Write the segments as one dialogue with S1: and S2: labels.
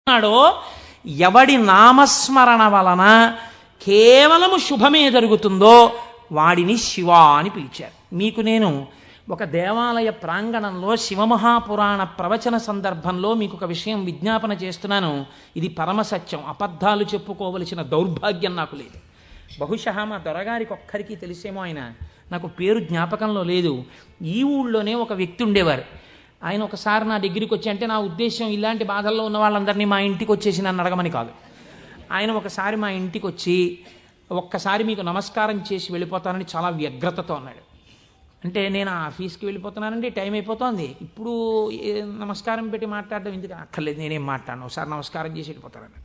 S1: నాడో ఎవడి నామస్మరణ వలన కేవలము శుభమే జరుగుతుందో వాడిని శివ అని పిలిచారు. మీకు నేను ఒక దేవాలయ ప్రాంగణంలో శివమహాపురాణ ప్రవచన సందర్భంలో మీకు ఒక విషయం విజ్ఞాపన చేస్తున్నాను. ఇది పరమసత్యం, అబద్ధాలు చెప్పుకోవలసిన దౌర్భాగ్యం నాకు లేదు. బహుశా మా దొరగారికి ఒక్కరికి తెలిసేమో, ఆయన నాకు పేరు జ్ఞాపకంలో లేదు. ఈ ఊళ్ళోనే ఒక వ్యక్తి ఉండేవారు. ఆయన ఒకసారి నా దగ్గరికి వచ్చి, అంటే నా ఉద్దేశం ఇలాంటి బాధల్లో ఉన్న వాళ్ళందరినీ మా ఇంటికి వచ్చేసి నన్ను అడగమని కాదు. ఆయన ఒకసారి మా ఇంటికి వచ్చి, ఒక్కసారి మీకు నమస్కారం చేసి వెళ్ళిపోతానని చాలా వ్యగ్రతతో అన్నాడు. అంటే నేను ఆఫీస్కి వెళ్ళిపోతున్నానండి, టైం అయిపోతుంది, ఇప్పుడు నమస్కారం పెట్టి మాట్లాడడం ఎందుకు? అక్కర్లేదు, నేనేం మాట్లాడను, ఒకసారి నమస్కారం చేసి వెళ్ళిపోతానని.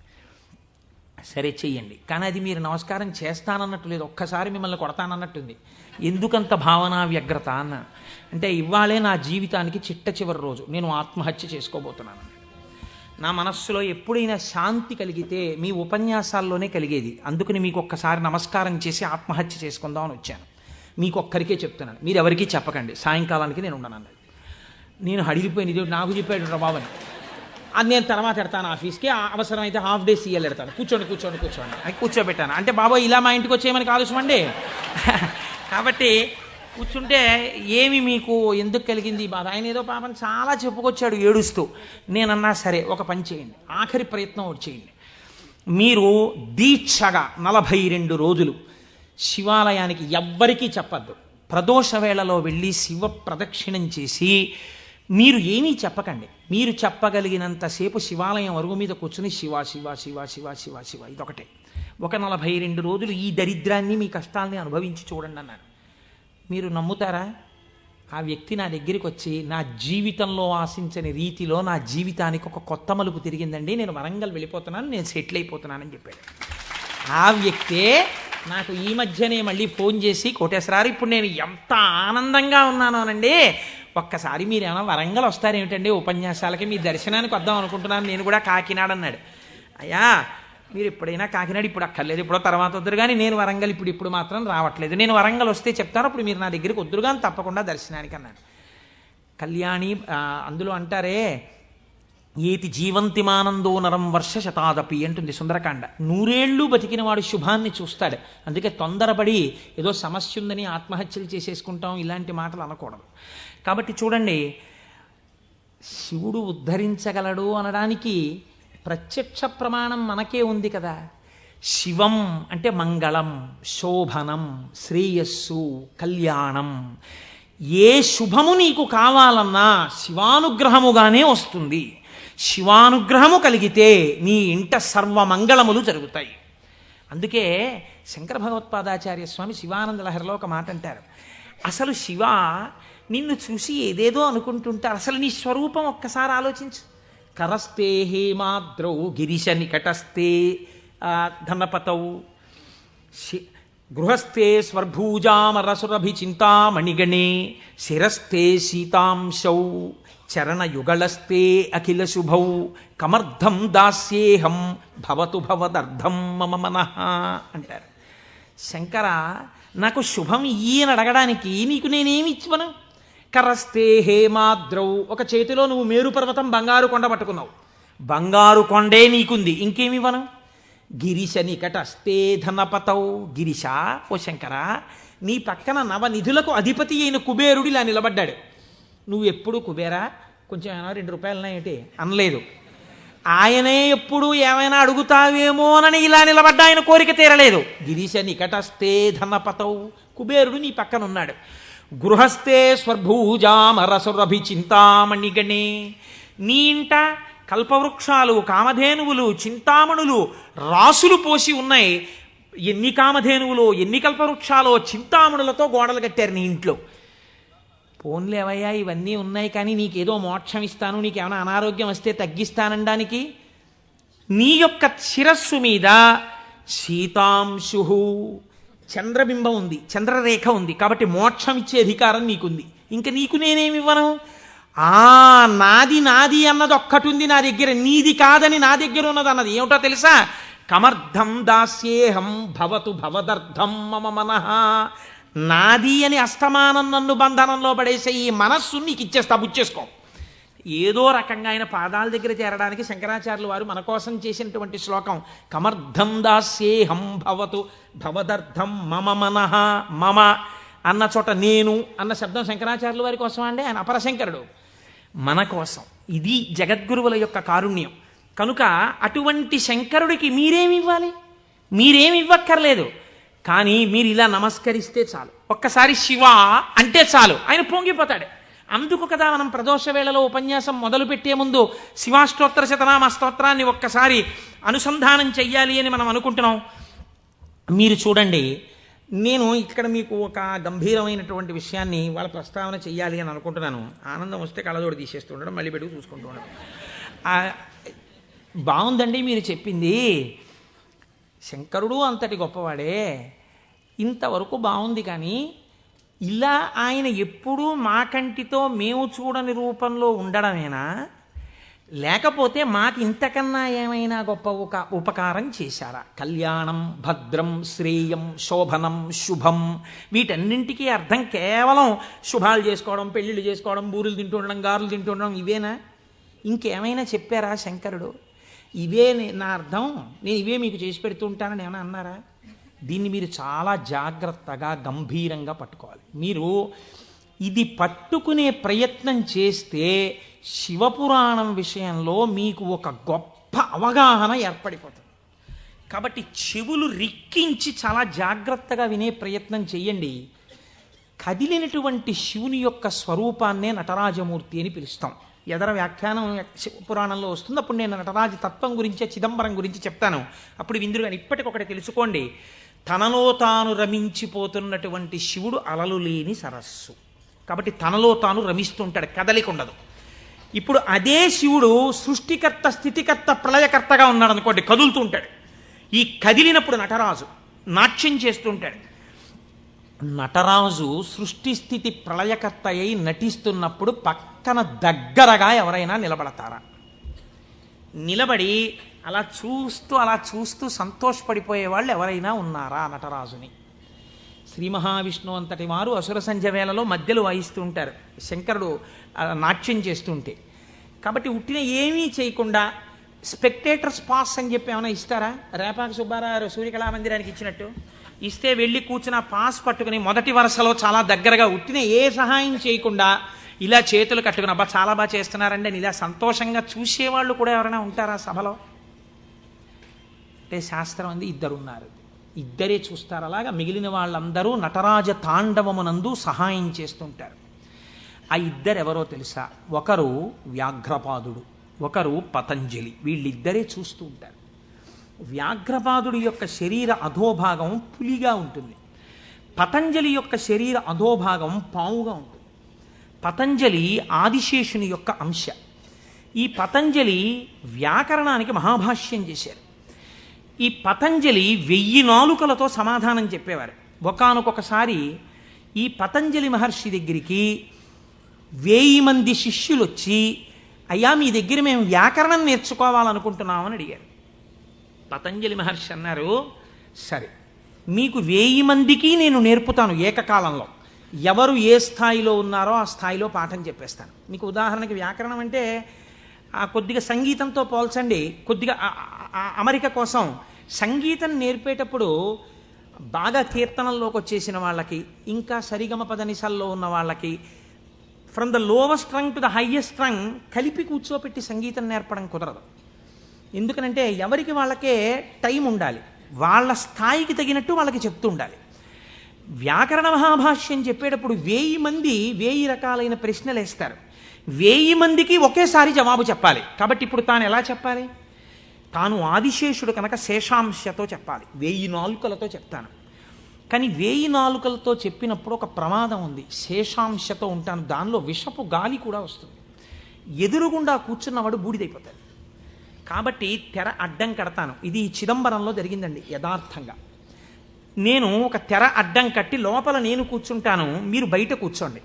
S1: సరే చెయ్యండి, కానీ అది మీరు నమస్కారం చేస్తానన్నట్టు లేదు, ఒక్కసారి మిమ్మల్ని కొడతానన్నట్టుంది. ఎందుకంత భావన వ్యగ్రత అన్న అంటే, ఇవాళే నా జీవితానికి చిట్ట చివరి రోజు, నేను ఆత్మహత్య చేసుకోబోతున్నాను. నా మనస్సులో ఎప్పుడైనా శాంతి కలిగితే మీ ఉపన్యాసాల్లోనే కలిగేది. అందుకని మీకు ఒక్కసారి నమస్కారం చేసి ఆత్మహత్య చేసుకుందామని వచ్చాను. మీకు ఒక్కరికే చెప్తున్నాను, మీరు ఎవరికీ చెప్పకండి, సాయంకాలానికి నేను ఉండను అన్నది. నేను హడిలిపోయిన, ఇది నాకు చెప్పాడు బాబని. అది నేను తర్వాత ఎడతాను ఆఫీస్కి, అవసరమైతే హాఫ్ డే సీఎల్ ఎడతాను, కూర్చోండి అని కూర్చోబెట్టాను. అంటే బాబా ఇలా మా ఇంటికి వచ్చేయమని ఆలోచమండి. కాబట్టి కూర్చుంటే ఏమి మీకు ఎందుకు కలిగింది ఈ బాధ? ఆయన ఏదో పాపం చాలా చెప్పుకొచ్చాడు ఏడుస్తూ. నేనన్నా సరే, ఒక పని చేయండి, ఆఖరి ప్రయత్నం ఒకటి చేయండి. మీరు దీక్షగా 42 రోజులు శివాలయానికి ఎవ్వరికీ చెప్పద్దు. ప్రదోష వేళలో వెళ్ళి శివ ప్రదక్షిణం చేసి మీరు ఏమీ చెప్పకండి. మీరు చెప్పగలిగినంతసేపు శివాలయం అరుగు మీద కూర్చుని శివ శివ శివ శివ శివ శివ ఇదొకటే. ఒక 42 రోజులు ఈ దరిద్రాన్ని, మీ కష్టాల్ని అనుభవించి చూడండి అన్నాను. మీరు నమ్ముతారా? ఆ వ్యక్తి నా దగ్గరికి వచ్చి, నా జీవితంలో ఆశించని రీతిలో నా జీవితానికి ఒక కొత్త మలుపు తిరిగిందండి, నేను వరంగల్ వెళ్ళిపోతున్నాను, నేను సెటిల్ అయిపోతున్నానని చెప్పాడు. ఆ వ్యక్తే నాకు ఈ మధ్యనే మళ్ళీ ఫోన్ చేసి, కోటేశ్వరారు ఇప్పుడు నేను ఎంత ఆనందంగా ఉన్నాను అనండి, ఒక్కసారి మీరు ఏమైనా వరంగల్ వస్తారేమిటండి ఉపన్యాసాలకి, మీ దర్శనానికి వద్దాం అనుకుంటున్నాను, నేను కూడా కాకినాడ అన్నాడు. అయ్యా మీరు ఎప్పుడైనా కాకినాడ, ఇప్పుడు అక్కర్లేదు, ఇప్పుడో తర్వాత వద్దురు కానీ, నేను వరంగల్ ఇప్పుడు మాత్రం రావట్లేదు, నేను వరంగల్ వస్తే చెప్తాను, అప్పుడు మీరు నా దగ్గరికి వద్దురు కానీ తప్పకుండా దర్శనానికి అన్నాడు. కళ్యాణి అందులో అంటారే, ఏతి జీవంతిమానందో నరం వర్ష శతాదపి అంటుంది సుందరకాండ. 100 ఏళ్ళు బతికిన వాడు శుభాన్ని చూస్తాడు. అందుకే తొందరపడి ఏదో సమస్య ఉందని ఆత్మహత్యలు చేసేసుకుంటాం, ఇలాంటి మాటలు అనకూడదు. కాబట్టి చూడండి, శివుడు ఉద్ధరించగలడు అనడానికి ప్రత్యక్ష ప్రమాణం మనకే ఉంది కదా. శివం అంటే మంగళం, శోభనం, శ్రేయస్సు, కళ్యాణం. ఏ శుభము నీకు కావాలన్నా శివానుగ్రహముగానే వస్తుంది. శివానుగ్రహము కలిగితే నీ ఇంట సర్వమంగళములు జరుగుతాయి. అందుకే శంకర భగవత్పాదాచార్య స్వామి శివానంద లహరిలో ఒక మాట అంటారు, అసలు శివ నిన్ను చూసి ఏదేదో అనుకుంటుంటే అసలు నీ స్వరూపం ఒక్కసారి ఆలోచించు. కరస్తే హేమాద్రౌ గిరిశ నికటస్తే ధనపతౌ గృహస్థే స్వర్భూజామరసురభి చింతామణిగణే శిరస్థే సీతాంశౌ చరణయుగళస్తే అఖిల శుభౌ కమర్థం దాస్యేహం భవతు భవదర్థం మమ మనః అంటారు. శంకర, నాకు శుభం ఈయన అడగడానికి నీకు నేనేమి ఇచ్చివను? కరస్తే హేమాద్రౌ, ఒక చేతిలో నువ్వు మేరు పర్వతం బంగారు కొండ పట్టుకున్నావు, బంగారు కొండే నీకుంది, ఇంకేమివ్వను? గిరిశ నికటస్తే ధనపతౌ, గిరిశ ఓ శంకర, నీ పక్కన నవనిధులకు అధిపతి అయిన కుబేరుడు ఇలా నిలబడ్డాడు. నువ్వు ఎప్పుడు కుబేరా కొంచెం ఏమైనా 2 రూపాయలన్నా ఏంటి అనలేదు. ఆయనే ఎప్పుడు ఏమైనా అడుగుతావేమోనని ఇలా నిలబడ్డా, ఆయన కోరిక తీరలేదు. గిరిశ నికటస్తే ధనపతౌ, కుబేరుడు నీ పక్కన ఉన్నాడు. గృహస్థే స్వర్భూజామరసురభి చింతామణిగణే, నీ ఇంట కల్పవృక్షాలు, కామధేనువులు, చింతామణులు రాసులు పోసి ఉన్నాయి. ఎన్ని కామధేనువులో, ఎన్ని కల్పవృక్షాలో, చింతామణులతో గోడలు కట్టారు నీ ఇంట్లో. పోన్లేవయ్యా ఇవన్నీ ఉన్నాయి, కానీ నీకేదో మోక్షం ఇస్తాను, నీకేమైనా అనారోగ్యం వస్తే తగ్గిస్తానడానికి నీ యొక్క శిరస్సు మీద సీతాంశు చంద్రబింబం ఉంది, చంద్రరేఖ ఉంది, కాబట్టి మోక్షం ఇచ్చే అధికారం నీకుంది. ఇంకా నీకు నేనేమివ్వను? నాది నాది అన్నది ఒక్కటి ఉంది నా దగ్గర, నీది కాదని నా దగ్గర ఉన్నది అన్నది ఏమిటో తెలుసా? కమర్థం దాస్యేహం భవతు భవదర్థం మమ మనః. నాది అని అస్తమానం నన్ను బంధనంలో పడేసే ఈ మనస్సు నీకు ఇచ్చేస్తా, బుచ్చేసుకో. ఏదో రకంగా ఆయన పాదాల దగ్గర చేరడానికి శంకరాచార్యులు వారు మన కోసం చేసినటువంటి శ్లోకం కమర్థం దాస్యేహం భవతు భవదర్థం మమ మనః మమ అన్న చోట నేను అన్న శబ్దం శంకరాచార్యుల వారి కోసం అండి. ఆయన అపరశంకరుడు, మన కోసం. ఇది జగద్గురువుల యొక్క కారుణ్యం. కనుక అటువంటి శంకరుడికి మీరేమి ఇవ్వాలి? మీరేమి ఇవ్వక్కర్లేదు. కానీ మీరు ఇలా నమస్కరిస్తే చాలు, ఒక్కసారి శివ అంటే చాలు, ఆయన పొంగిపోతాడు. అందుకు కదా మనం ప్రదోష వేళలో ఉపన్యాసం మొదలు పెట్టే ముందు శివాష్టోత్తర శతనామ స్తోత్రాన్ని ఒక్కసారి అనుసంధానం చెయ్యాలి అని మనం అనుకుంటున్నాం. మీరు చూడండి, నేను ఇక్కడ మీకు ఒక గంభీరమైనటువంటి విషయాన్ని వాళ్ళ ప్రస్తావన చెయ్యాలి అని అనుకుంటున్నాను. ఆనందం వస్తే కళ్ళజోడు తీసేస్తుండడం, మళ్ళీ పెట్టుకు చూసుకుంటూ ఉండడం. బాగుందండి మీరు చెప్పింది, శంకరుడు అంతటి గొప్పవాడే, ఇంతవరకు బాగుంది. కానీ ఇలా ఆయన ఎప్పుడూ మా కంటితో మేము చూడని రూపంలో ఉండడమేనా, లేకపోతే మాకు ఇంతకన్నా ఏమైనా గొప్ప ఉపకారం చేశారా? కళ్యాణం, భద్రం, శ్రేయం, శోభనం, శుభం, వీటన్నింటికీ అర్థం కేవలం శుభాలు చేసుకోవడం, పెళ్ళిళ్ళు చేసుకోవడం, బూరెలు తింటూ ఉండడం, గారెలు తింటూ ఉండడం, ఇవేనా? ఇంకేమైనా చెప్పారా శంకరుడు? ఇవే నా అర్థం, నేను ఇవే మీకు చేసి పెడుతూ ఉంటానని ఏమైనా అన్నారా? దీన్ని మీరు చాలా జాగ్రత్తగా గంభీరంగా పట్టుకోవాలి. మీరు ఇది పట్టుకునే ప్రయత్నం చేస్తే శివపురాణం విషయంలో మీకు ఒక గొప్ప అవగాహన ఏర్పడిపోతుంది. కాబట్టి చెవులు రిక్కించి చాలా జాగ్రత్తగా వినే ప్రయత్నం చెయ్యండి. కదిలినటువంటి శివుని యొక్క స్వరూపాన్నే నటరాజమూర్తి అని పిలుస్తాం. ఎదర వ్యాఖ్యానం పురాణంలో వస్తుంది, అప్పుడు నేను నటరాజ తత్వం గురించి, చిదంబరం గురించి చెప్తాను. అప్పుడు విందురు కానీ ఇప్పటికొకటి తెలుసుకోండి, తనలో తాను రమించిపోతున్నటువంటి శివుడు అలలు లేని సరస్సు. కాబట్టి తనలో తాను రమిస్తుంటాడు, కదలిక ఉండదు. ఇప్పుడు అదే శివుడు సృష్టికర్త, స్థితికర్త, ప్రళయకర్తగా ఉన్నాడు అనుకోండి, కదులుతూ ఉంటాడు. ఈ కదిలినప్పుడు నటరాజు నాట్యం చేస్తుంటాడు. నటరాజు సృష్టి స్థితి ప్రళయకర్త అయి నటిస్తున్నప్పుడు పక్కన దగ్గరగా ఎవరైనా నిలబడతారా? నిలబడి అలా చూస్తూ సంతోషపడిపోయే వాళ్ళు ఎవరైనా ఉన్నారా నటరాజుని? శ్రీ మహావిష్ణువు అంతటి వారు అసుర సంధ్య వేళలో మధ్యలో వాయిస్తూ ఉంటారు, శంకరుడు నాట్యం చేస్తుంటే. కాబట్టి ఉట్టిన ఏమీ చేయకుండా స్పెక్టేటర్స్ పాస్ అని చెప్పి ఏమైనా ఇస్తారా? రేపాక సుబ్బారావు సూర్యకళామందిరానికి ఇచ్చినట్టు ఇస్తే వెళ్ళి కూర్చున్న పాస్ పట్టుకుని మొదటి వరుసలో చాలా దగ్గరగా ఉట్టిన ఏ సహాయం చేయకుండా ఇలా చేతులు కట్టుకుని అబ్బా చాలా బాగా చేస్తున్నారండి అని ఇలా సంతోషంగా చూసేవాళ్ళు కూడా ఎవరైనా ఉంటారా సభలో? అంటే శాస్త్రం అంది ఇద్దరున్నారు, ఇద్దరే చూస్తారు. అలాగా మిగిలిన వాళ్ళందరూ నటరాజ తాండవమునందు సహాయం చేస్తుంటారు. ఆ ఇద్దరెవరో తెలుసా? ఒకరు వ్యాఘ్రపాదుడు, ఒకరు పతంజలి. వీళ్ళిద్దరే చూస్తూ ఉంటారు. వ్యాఘ్రపాదుడి యొక్క శరీర అధోభాగం పులిగా ఉంటుంది, పతంజలి యొక్క శరీర అధోభాగం పావుగా ఉంటుంది. పతంజలి ఆదిశేషుని యొక్క అంశ. ఈ పతంజలి వ్యాకరణానికి మహాభాష్యం చేశారు. ఈ పతంజలి 1000 నాలుకలతో సమాధానం చెప్పేవారు. ఒకానొకసారి ఈ పతంజలి మహర్షి దగ్గరికి 1000 మంది శిష్యులు వచ్చి, అయ్యా మీ దగ్గర మేము వ్యాకరణం నేర్చుకోవాలనుకుంటున్నామని అడిగారు. పతంజలి మహర్షి అన్నారు, సరే మీకు 1000 మందికి నేను నేర్పుతాను ఏకకాలంలో. ఎవరు ఏ స్థాయిలో ఉన్నారో ఆ స్థాయిలో పాఠం చెప్పేస్తాను. మీకు ఉదాహరణకి వ్యాకరణం అంటే కొద్దిగా సంగీతంతో పోల్చండి. కొద్దిగా అమరిక కోసం సంగీతం నేర్పేటప్పుడు బాగా కీర్తనల్లోకి వచ్చేసిన వాళ్ళకి, ఇంకా సరిగమ పదనిసల్లో ఉన్న వాళ్ళకి, from the lowest string to the highest string కలిపి కూర్చోపెట్టి సంగీతం నేర్పడం కుదరదు. ఎందుకనంటే ఎవరికి వాళ్ళకే టైం ఉండాలి, వాళ్ళ స్థాయికి తగినట్టు వాళ్ళకి చెప్తూ ఉండాలి. వ్యాకరణ మహాభాష్యం చెప్పేటప్పుడు 1000 మంది 1000 రకాలైన ప్రశ్నలు వేస్తారు. 1000 మందికి ఒకేసారి జవాబు చెప్పాలి. కాబట్టి ఇప్పుడు తాను ఎలా చెప్పాలి? తాను ఆదిశేషుడు కనుక శేషాంశతో చెప్పాలి, 1000 నాలుకలతో చెప్తాను. కానీ 1000 నాలుకలతో చెప్పినప్పుడు ఒక ప్రమాదం ఉంది. శేషాంశతో ఉంటాను, దానిలో విషపు గాలి కూడా వస్తుంది, ఎదురుగుండా కూర్చున్నవాడు బూడిదైపోతాడు. కాబట్టి తెర అడ్డం కడతాను. ఇది చిదంబరంలో జరిగిందండి యథార్థంగా. నేను ఒక తెర అడ్డం కట్టి లోపల నేను కూర్చుంటాను, మీరు బయట కూర్చోండి.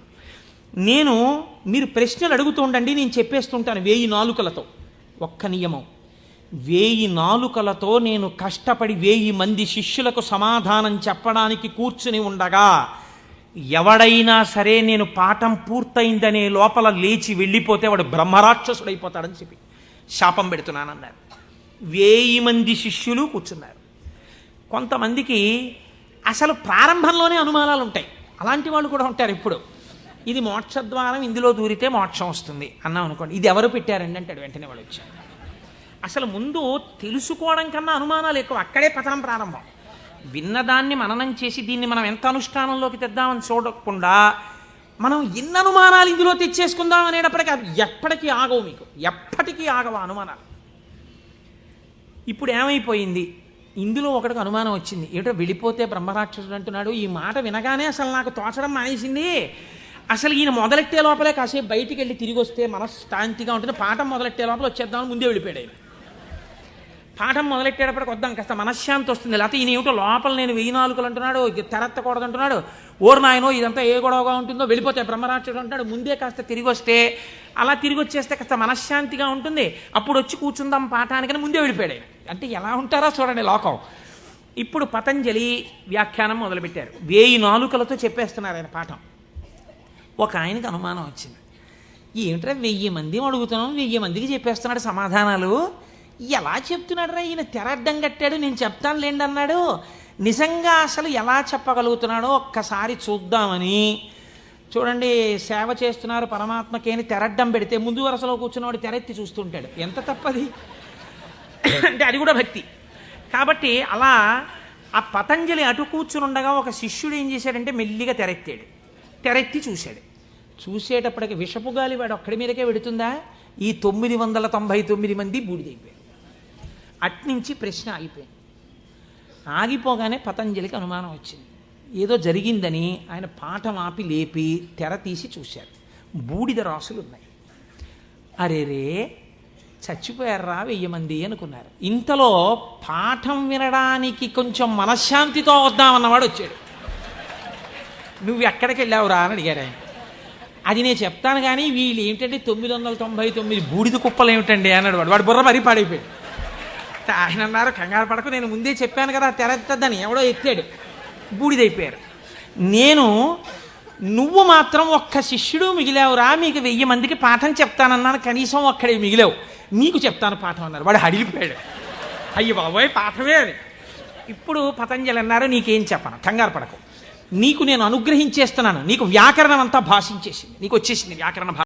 S1: మీరు ప్రశ్నలు అడుగుతూ ఉండండి, నేను చెప్పేస్తుంటాను 1000 నాలుకలతో. ఒక్క నియమం, 1000 నాలుకలతో నేను కష్టపడి 1000 మంది శిష్యులకు సమాధానం చెప్పడానికి కూర్చుని ఉండగా ఎవడైనా సరే నేను పాఠం పూర్తయిందనే లోపల లేచి వెళ్ళిపోతే వాడు బ్రహ్మరాక్షసుడైపోతాడని చెప్పి శాపం పెడుతున్నానన్నారు. 1000 మంది శిష్యులు కూర్చున్నారు. కొంతమందికి అసలు ప్రారంభంలోనే అనుమానాలు ఉంటాయి. అలాంటి వాళ్ళు కూడా ఉంటారు. ఇప్పుడు ఇది మోక్షద్వారం, ఇందులో దూరితే మోక్షం వస్తుంది అన్నాం అనుకోండి, ఇది ఎవరు పెట్టారండి అంటాడు. వెంటనే వాడు వచ్చాడు. అసలు ముందు తెలుసుకోవడం కన్నా అనుమానాలు ఎక్కువ. అక్కడే పతనం ప్రారంభం. విన్నదాన్ని మననం చేసి దీన్ని మనం ఎంత అనుష్ఠానంలోకి తెద్దామని చూడకుండా మనం ఎన్ని అనుమానాలు ఇందులో తెచ్చేసుకుందాం అనేటప్పటికీ అవి ఎప్పటికీ ఆగవు. మీకు ఎప్పటికీ ఆగవు అనుమానాలు. ఇప్పుడు ఏమైపోయింది, ఇందులో ఒకటికి అనుమానం వచ్చింది. ఏమిటో వెళ్ళిపోతే బ్రహ్మరాక్షసుడు అంటున్నాడు. ఈ మాట వినగానే అసలు నాకు తోచడం మానేసింది. అసలు ఈయన మొదలెట్టే లోపలే కాసేపు బయటికి వెళ్ళి తిరిగి వస్తే మనశ్శాంతిగా ఉంటుంది. పాఠం మొదలెట్టే లోపల వచ్చేద్దామని ముందే వెళ్ళిపోయాడు ఆయన. పాఠం మొదలెట్టేటప్పటికి వద్దాం కాస్త మనశ్శాంతి వస్తుంది. లేకపోతే ఈయన ఏమిటో లోపల నేను 1000 నాలుకలు అంటున్నాడు, తెరత్తకూడదు అంటున్నాడు. ఓరు నాయనో ఇదంతా ఏ గొడవగా ఉంటుందో, వెళ్ళిపోతే బ్రహ్మరాక్షసుడు అంటాడు. ముందే కాస్త తిరిగి వస్తే, అలా తిరిగి వచ్చేస్తే కాస్త మనశ్శాంతిగా ఉంటుంది. అప్పుడు వచ్చి కూర్చుందాం పాఠానికని ముందే వెళ్ళిపోయాడు ఆయన. అంటే ఎలా ఉంటారో చూడండి లోకం. ఇప్పుడు పతంజలి వ్యాఖ్యానం మొదలుపెట్టారు. 1000 నాలుకలతో చెప్పేస్తున్నారు ఆయన పాఠం. ఒక ఆయనకి అనుమానం వచ్చింది. ఏమిట్రా 1000 మంది అడుగుతున్నాం, 1000 మందికి చెప్పేస్తున్నాడు సమాధానాలు, ఎలా చెప్తున్నాడు రా ఈయన? తెరడ్డం కట్టాడు, నేను చెప్తాను లేండి అన్నాడు. నిజంగా అసలు ఎలా చెప్పగలుగుతున్నాడో ఒక్కసారి చూద్దామని. చూడండి, సేవ చేస్తున్నారు పరమాత్మకి అని తెరడ్డం పెడితే ముందు వరుసలో కూర్చున్నవాడు తెరెత్తి చూస్తుంటాడు. ఎంత తప్పది అంటే అది కూడా భక్తి. కాబట్టి అలా ఆ పతంజలి అటు కూర్చుని ఉండగా ఒక శిష్యుడు ఏం చేశాడంటే మెల్లిగా తెరెత్తాడు. తెరెత్తి చూశాడు. చూసేటప్పటికి విషపు గాలి వాడు ఒక్కడి మీదకే వెడుతుందా? ఈ 999 మంది బూడిదైపోయారు. అట్నుంచి ప్రశ్న ఆగిపోయింది. ఆగిపోగానే పతంజలికి అనుమానం వచ్చింది. ఏదో జరిగిందని ఆయన పాఠం ఆపి లేపి తెర తీసి చూశారు. బూడిద రాసులు ఉన్నాయి. అరేరే చచ్చిపోయారా 1000 మంది అనుకున్నారు. ఇంతలో పాఠం వినడానికి కొంచెం మనశ్శాంతితో వద్దామన్నవాడు వచ్చాడు. నువ్వు ఎక్కడికి వెళ్ళావురా అని అడిగారు ఆయన. అది నేను చెప్తాను కానీ వీళ్ళు ఏమిటంటే 999 బూడిద కుప్పలు ఏమిటండి అన్నాడు వాడు. వాడు బుర్ర మరీ పాడైపోయాడు. ఆయన అన్నారు, కంగారు పడకు, నేను ముందే చెప్పాను కదా తెరెత్తద్దని. ఎవడో ఎత్తాడు, బూడిదైపోయారు. నువ్వు మాత్రం ఒక్క శిష్యుడు మిగిలావురా, మీకు 1000 మందికి పాఠం చెప్తానన్నాను, కనీసం ఒక్కడే మిగిలావు, నీకు చెప్తాను పాఠం అన్నారు. వాడు హడిలిపోయాడు. అయ్యి బాబోయ్ పాఠమే అని. ఇప్పుడు పతంజలి అన్నారు, నీకేం చెప్పను, కంగారు పడకు, నీకు నేను అనుగ్రహించేస్తున్నాను, నీకు వ్యాకరణం అంతా భాషించేసింది, నీకు వచ్చేసింది వ్యాకరణ భాష.